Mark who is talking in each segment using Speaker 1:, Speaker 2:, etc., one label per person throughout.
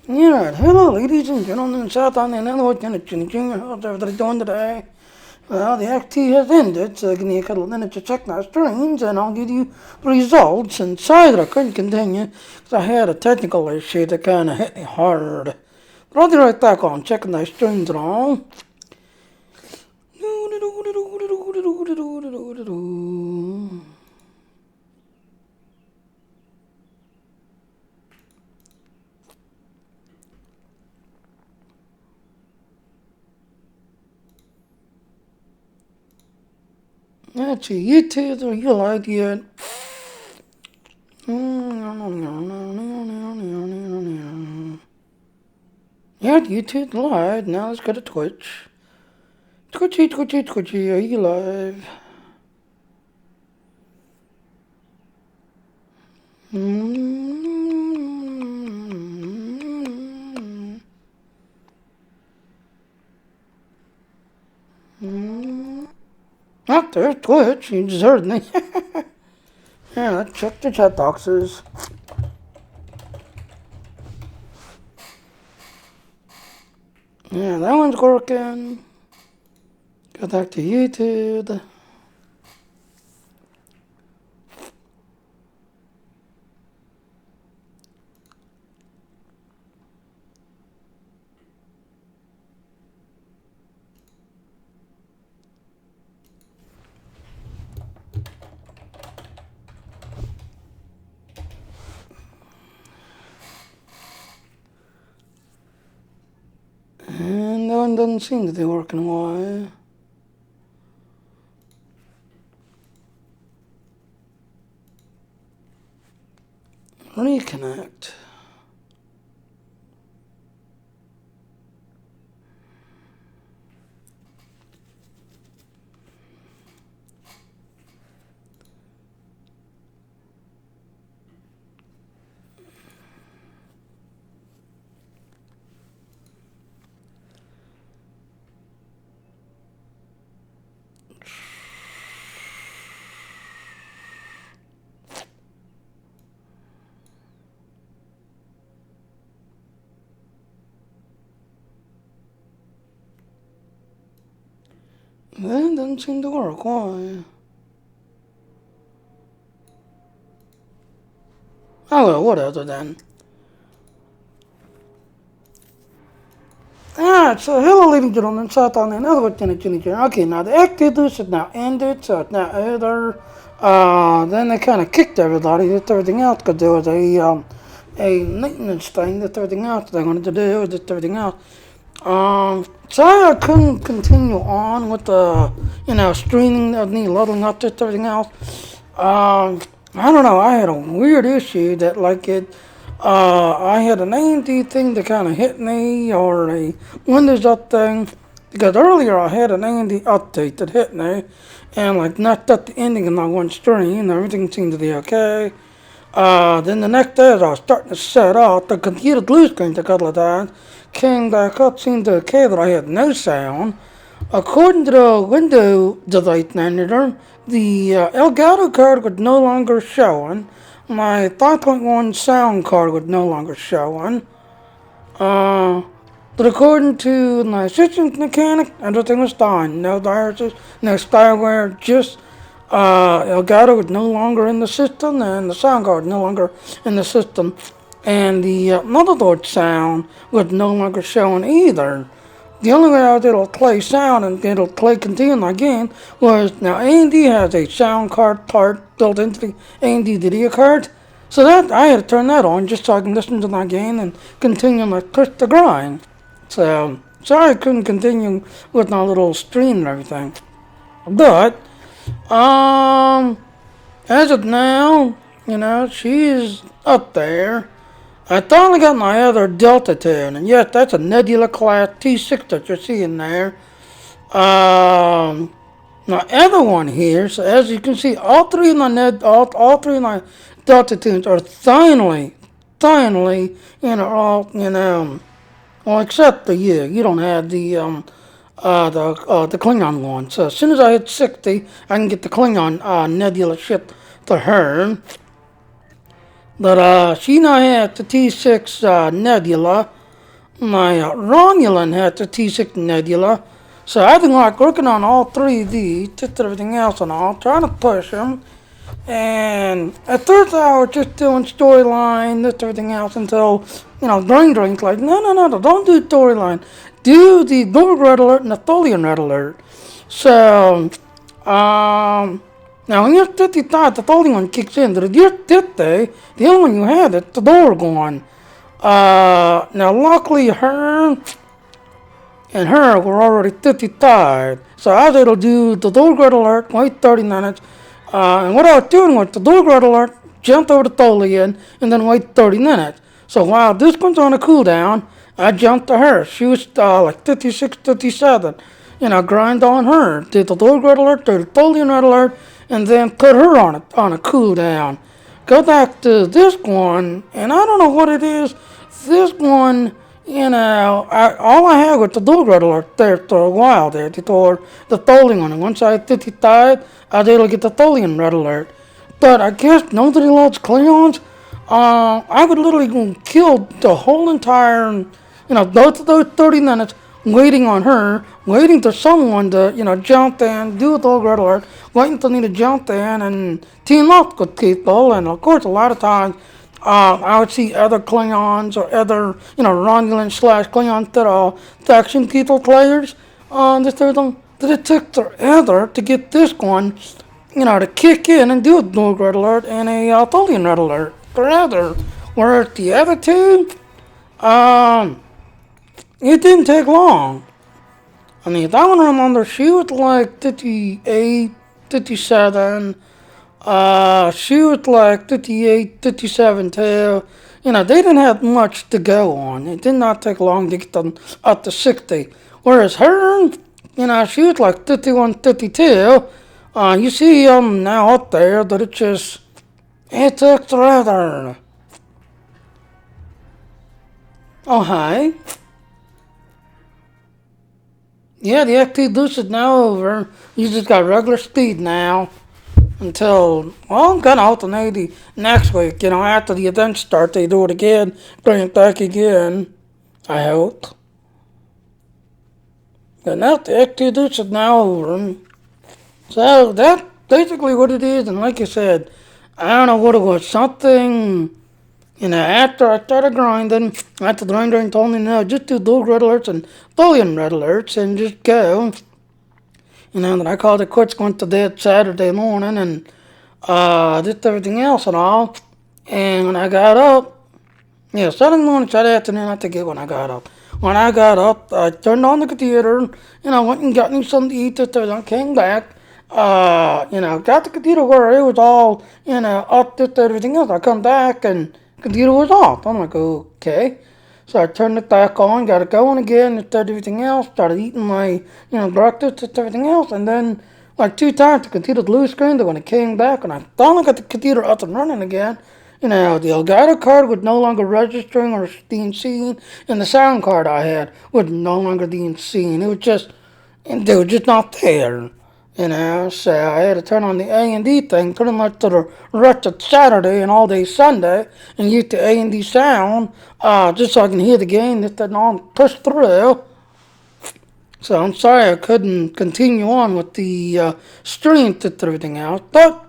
Speaker 1: Yeah, hello, ladies and gentlemen, South on the Lieutenant Junior. How's everybody doing today? Well, the XT has ended, so give me a couple of minutes to check my streams, and I'll give you the results. And sorry that I couldn't continue, because I had a technical issue that kind of hit me hard. But I'll be right back on checking my streams and all. Let's see, YouTube, are you live yet? Yeah, YouTube live. Now let's go to Twitch. Twitchy, are you live? Oh, there's Twitch. You just heard me. Yeah, let's check the chat boxes. Yeah, that one's working. Go back to YouTube. And that one doesn't seem to be working. Why? Reconnect. That doesn't seem to work. Why? Oh well, whatever then. Alright, so hello ladies and gentlemen, South on another Lieutenant Junior. Okay, now the activities have now ended, so it's now over. Then they kind of kicked everybody, did everything else, because there was a maintenance thing, that everything else they wanted to do, just everything else. Sorry I couldn't continue on with the, streaming of me leveling up, just everything else. I don't know, I had a weird issue that, I had an AMD thing that kind of hit me, or a Windows up thing, because earlier I had an AMD update that hit me, and not at the ending of my one stream, everything seemed to be okay. Then the next day as I was starting to set out, the computer blue screened a couple of times, came back up, seemed to okay that I had no sound. According to the Windows device manager, the Elgato card was no longer showing. My 5.1 sound card was no longer showing. But according to my systems mechanic, everything was fine. No viruses, no spyware, just Elgato was no longer in the system, and the sound card no longer in the system. And the motherboard sound was no longer showing either. The only way I was able to play sound and it'll play continue my game was now AMD has a sound card part built into the AMD video card. So that I had to turn that on just so I can listen to my game and continue my push the grind. So sorry I couldn't continue with my little stream and everything. But as of now, she's up there. I finally got my other Delta tune, and yes, that's a Nebula class T6 that you're seeing there. My other one here, so as you can see, all three of my Delta tunes are finally, all, well, except the you don't have the Klingon one. So as soon as I hit 60, I can get the Klingon Nebula ship to her. But she now had the T6 nebula. My Romulan had the T6 nebula. So I've been like working on all three of these, just everything else and all, trying to push them. And at first I was just doing storyline, this everything else until, Brain Drink's like, no, don't do storyline. Do the Borg Red Alert and the Tholian Red Alert. So, now in year 55, the Tholian one kicks in. The year 50, the only one you had, it's the Borg one. Now luckily her and her were already 55. So I was able to do the Borg Red Alert, wait 30 minutes. And what I was doing was the Borg Red Alert, jumped over the Tholian, and then wait 30 minutes. So while this one's on a cooldown, I jumped to her. She was like 56, 57. Grind on her. Did the Borg Red Alert, did the Tholian Red Alert, and then put her on a cooldown. Go back to this one, and I don't know what it is. This one, all I had was the Borg Red Alert there for a while there before the Tholian one. And once I had 55, I was able to get the Tholian Red Alert. But I guess nobody loves Klingons. I would literally kill the whole entire, both of those 30 minutes waiting on her, waiting for someone to, jump in, do the Borg Red Alert, waiting for me to jump in and team up with people. And of course, a lot of times, I would see other Klingons or other, Romulan / Klingon faction people players on this third one, that it took forever to get this one, to kick in and do a Borg Red Alert and a Tholian Red Alert. Forever. Whereas the other two, it didn't take long. I mean, that one I remember, she was like 58, 57. She was like 58, 57 too. They didn't have much to go on. It did not take long to get them up to 60. Whereas her, she was like 51, 52. You see now up there that it took forever. Oh, hi. Yeah, the XP boost is now over. You just got regular speed now. Until, well, I'm gonna alternate the next week. After the event start, they do it again, bring it back again. I hope. But now the XP boost is now over. So that's basically what it is. And like I said, I don't know what it was. Something, after I started grinding, after the grinder told me, no, just do Borg Red Alerts and Tholian Red Alerts and just go. That I called it quits, went to bed Saturday morning and did everything else and all. And when I got up, Saturday morning, Saturday afternoon, I forget when I got up. When I got up, I turned on the computer, went and got me something to eat, I came back, got the computer where it was all, up to everything else. I come back and the computer was off. I'm like, okay. So I turned it back on, got it going again, and started everything else, started eating my, breakfast, and everything else, and then, like 2 times, the computer blue screen, when it came back, and I finally got the computer up and running again, the Elgato card was no longer registering or being seen, and the sound card I had was no longer being seen. It was just not there. So I had to turn on the A&D thing pretty much to the rest of Saturday and all day Sunday and use the A&D sound just so I can hear the game that didn't all push through. So I'm sorry I couldn't continue on with the stream to everything else. But,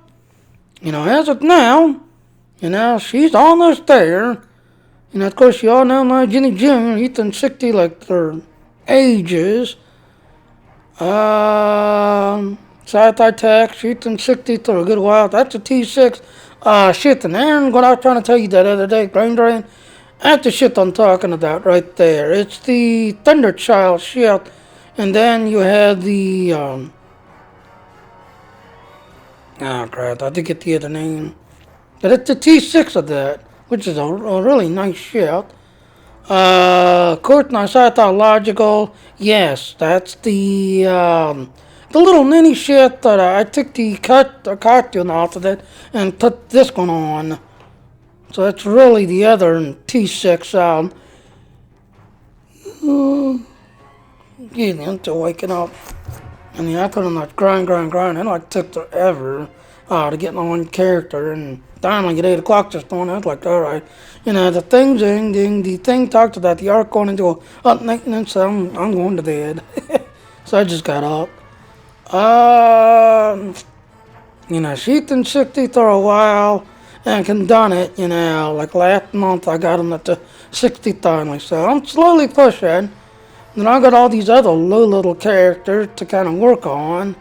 Speaker 1: as of now, she's almost there. Of course, you all know my Jenny Jr., he's been 60 like their ages. Specialized Attack, shooting 60 for a good while. That's a T6. Shit, and Aaron, what I was trying to tell you that other day, Brain Drain, that's the shit I'm talking about right there. It's the Thunderchild shit, and then you have the, oh crap, I did get the other name. But it's the T6 of that, which is a really nice shit. Of course, now Logical, yes, that's the little mini shit that I took the cartoon off of it and put this one on. So that's really the other T6. Getting into waking up. I mean, I put on that grind, and it like took forever. to get on character. And finally at 8 o'clock just on, I was like, alright. The thing's ending, the thing talks about the arc going into a maintenance, so I'm going to bed. So I just got up. She's been 60 for a while and can done it, like last month I got him at the 60 finally, so I'm slowly pushing. Then I got all these other little characters to kind of work on.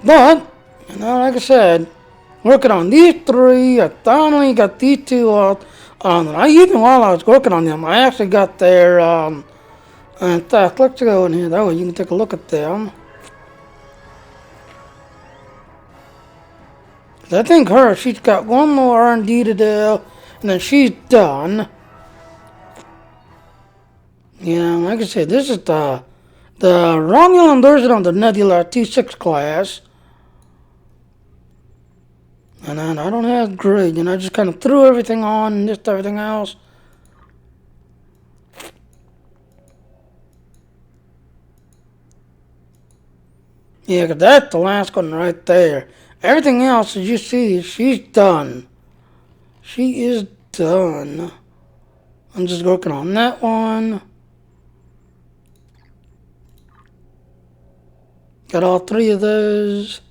Speaker 1: But, like I said, working on these three, I finally got these two up. Even while I was working on them, I actually got their, in fact, let's go in here, that way you can take a look at them. I think she's got one more R&D to do, and then she's done. Yeah, like I said, this is the Romulan version of the Nebula T6 class. And then I don't have grid, I just kind of threw everything on and just everything else. Yeah, 'cause that's the last one right there. Everything else, as you see, she's done. She is done. I'm just working on that one. Got all three of those.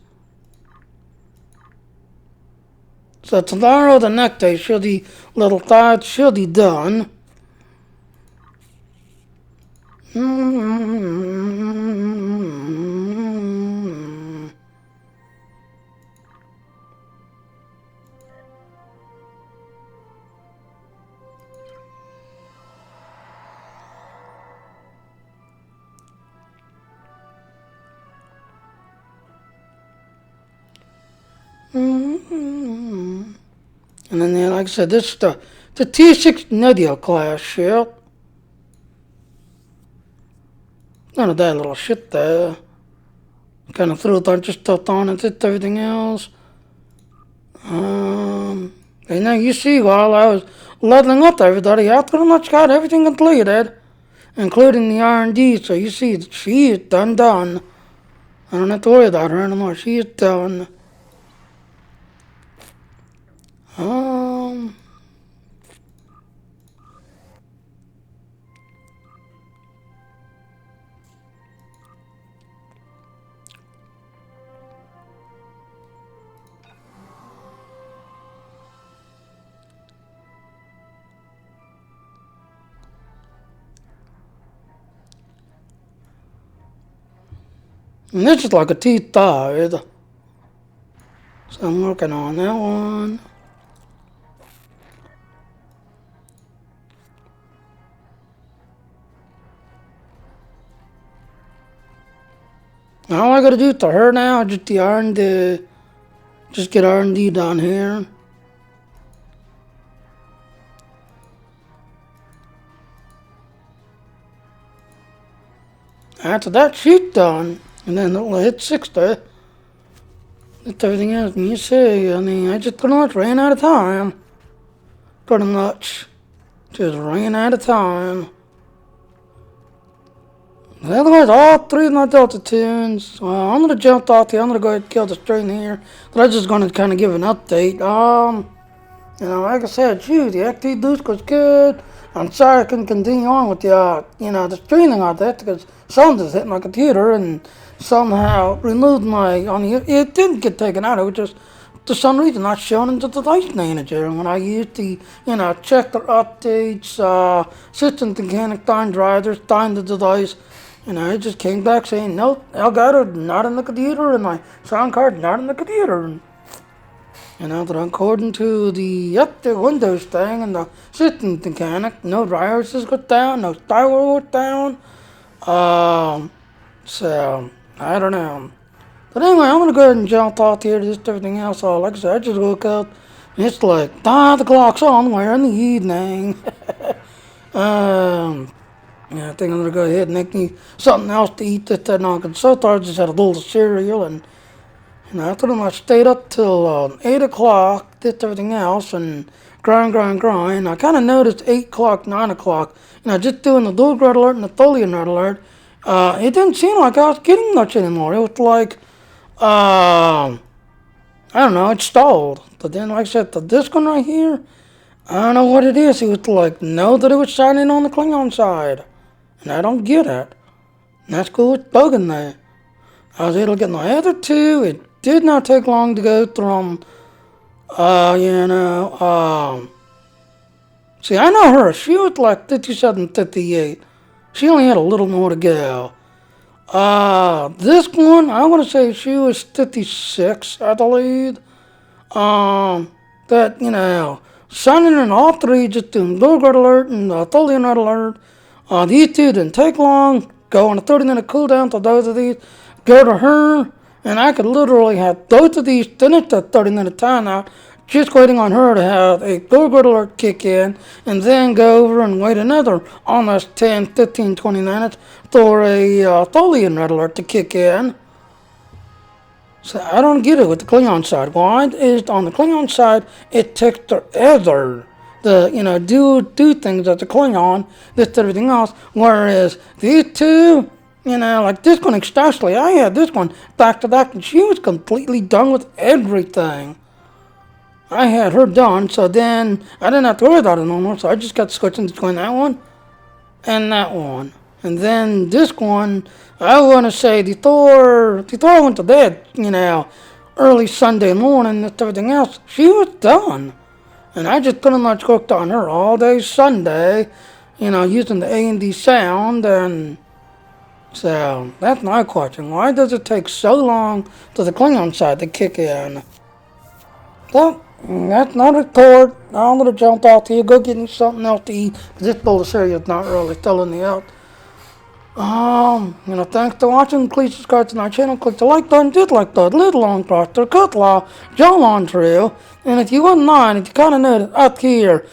Speaker 1: So tomorrow, the next day, she'll be little thoughts, she'll be done. And then, like I said, this is the T6 Nebula class ship. None of that little shit there. Kind of threw a bunch of stuff on and did everything else. And now you see, while I was leveling up everybody, I pretty much got everything completed, including the R&D. So you see, she is done. I don't have to worry about her anymore. She is done. And this is like a T5. So I'm working on that one. All I gotta do to her now is just the R&D. Just get R&D done here. After that, she's done. And then it'll hit 60. That's everything else. And you see, I just pretty much ran out of time. Pretty much. Just ran out of time. Otherwise, all three of my Delta tunes. I'm gonna jump off here. I'm gonna go ahead and kill the stream here. But I'm just gonna kind of give an update. Like I said, the XT boost was good. I'm sorry I couldn't continue on with the streaming on that because something just hit my computer and somehow removed it didn't get taken out. It was just, for some reason, not shown in the device manager. And when I used the, check the updates, system mechanic, time drivers, time the device, it just came back saying, nope, Elgato not in the computer, and my sound card not in the computer. That according to the Windows thing and the system mechanic, no viruses got down, no spyware got down. So, I don't know. But anyway, I'm going to go ahead and jump off here to just everything else. So, like I said, I just woke up and it's like 5 o'clock somewhere in the evening. I think I'm going to go ahead and make me something else to eat this night. So far, I just had a little cereal and I pretty much stayed up till 8 o'clock, did everything else, and grind. I kind of noticed 8 o'clock, 9 o'clock, just doing the dual red alert and the Tholian red alert, it didn't seem like I was getting much anymore. It was like, I don't know, it stalled. But then, like I said, this one right here, I don't know what it is. It was like, know that it was shining on the Klingon side. And I don't get it. And that's cool, it's bugging there. I was able to get my other two. It did not take long to go through them. See, I know her. She was like 57, 58. She only had a little more to go. This one, I want to say she was 56 at the lead. Signing in all three, just doing Gorgard alert and Tholian red alert. These two didn't take long. Go on a 30-minute cooldown to those of these. Go to her, and I could literally have both of these finish that 30-minute timeout, just waiting on her to have a Gorgard alert kick in, and then go over and wait another almost 10, 15, 20 minutes for a Tholian red alert to kick in. So I don't get it with the Klingon side. Why is on the Klingon side it takes forever to do things as the Klingon, this everything else, whereas these two, like this one especially, I had this one back to back and she was completely done with everything. I had her done, so then I didn't have to worry about it no more, so I just got switching between that one and that one. And then this one, I want to say the Thor went to bed, early Sunday morning and everything else. She was done. And I just pretty much worked on her all day Sunday, using the A&D sound. And so that's my question. Why does it take so long to the Klingon side to kick in? Well, that's not a report. I'm going to jump out here, go get me something else to eat, because this bowl of cereal is not really filling me out. Thanks for watching. Please subscribe to my channel. Click the like button, dislike button, little long cluster, cut law, John on trail. And if you wouldn't mind, if you kind of notice up here,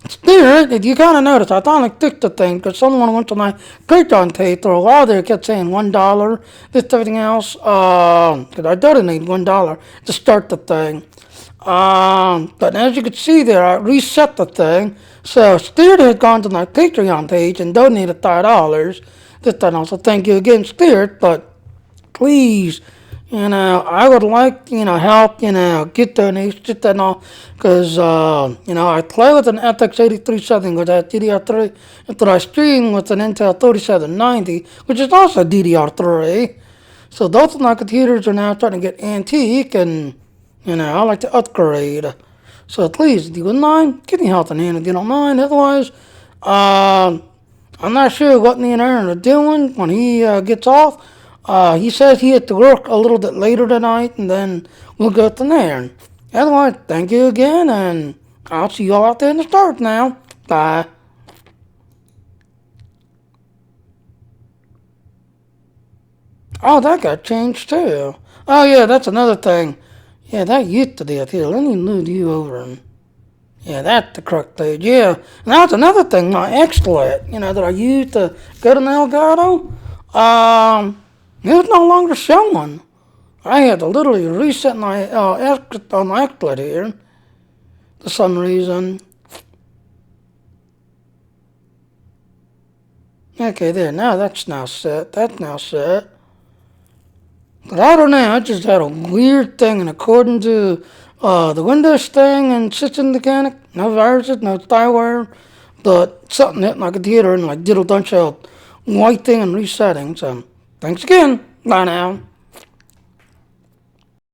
Speaker 1: Spirit, if you kind of notice, I finally fixed the thing because someone went to my Patreon page for a while there, kept saying $1, this, everything else, because I donated $1 to start the thing. But as you can see there, I reset the thing. So Spirit has gone to my Patreon page and donated $5. This time also thank you again, Spirit, but please, I would like, help, get donations and all, because, I play with an FX 8370 with that DDR3, and I stream with an Intel 3790, which is also DDR3. So those of my computers are now starting to get antique, and, I like to upgrade. So please, if you wouldn't mind, get me help in hand if you don't mind. Otherwise, I'm not sure what me and Aaron are doing when he gets off. He says he had to work a little bit later tonight, and then we'll go from there. Otherwise, thank you again, and I'll see you all out there in the stars now. Bye. Oh, that got changed too. Oh yeah, that's another thing. Yeah, that used to be up here. Let me move you over. And yeah, that's the correct page. Yeah, and that's another thing. My XSplit, that I used to go to Elgato. It was no longer showing. I had to literally reset my XSplit here for some reason. Okay, there. Now that's now set. That's now set. But I don't know, I just had a weird thing, and according to the Windows thing and System Mechanic, no viruses, no spyware, but something hit my computer and did a bunch of white thing and resetting. So, thanks again. Bye now.